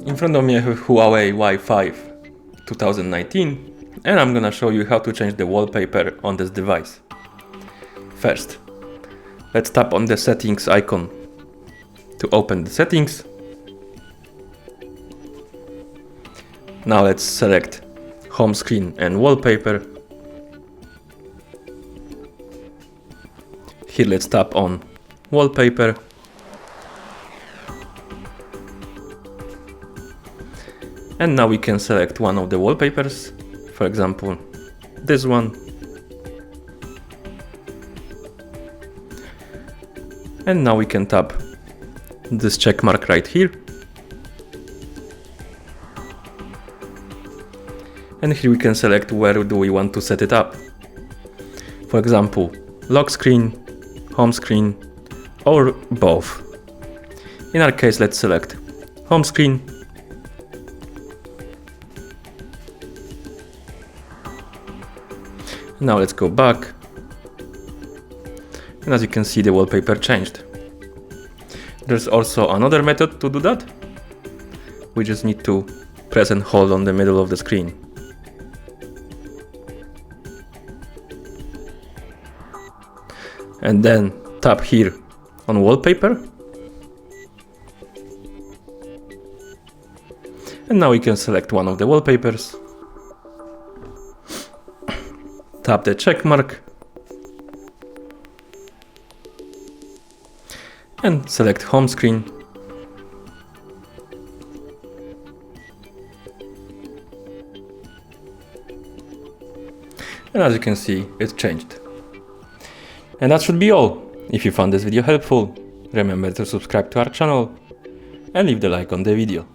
In front of me I have Huawei Y5 2019, and I'm gonna show you how to change the wallpaper on this device. First, let's tap on the settings icon to open the settings. Now let's select home screen and wallpaper. Here let's tap on wallpaper. And now we can select one of the wallpapers, for example, this one. And now we can tap this check mark right here. And here we can select where do we want to set it up. For example, lock screen, home screen, or both. In our case, let's select home screen. Now let's go back, and as you can see, the wallpaper changed. There's also another method to do that. We just need to press and hold on the middle of the screen. And then tap here on wallpaper. And now we can select one of the wallpapers. Tap the check mark and select home screen. And as you can see, it's changed. And that should be all. If you found this video helpful, remember to subscribe to our channel and leave the like on the video.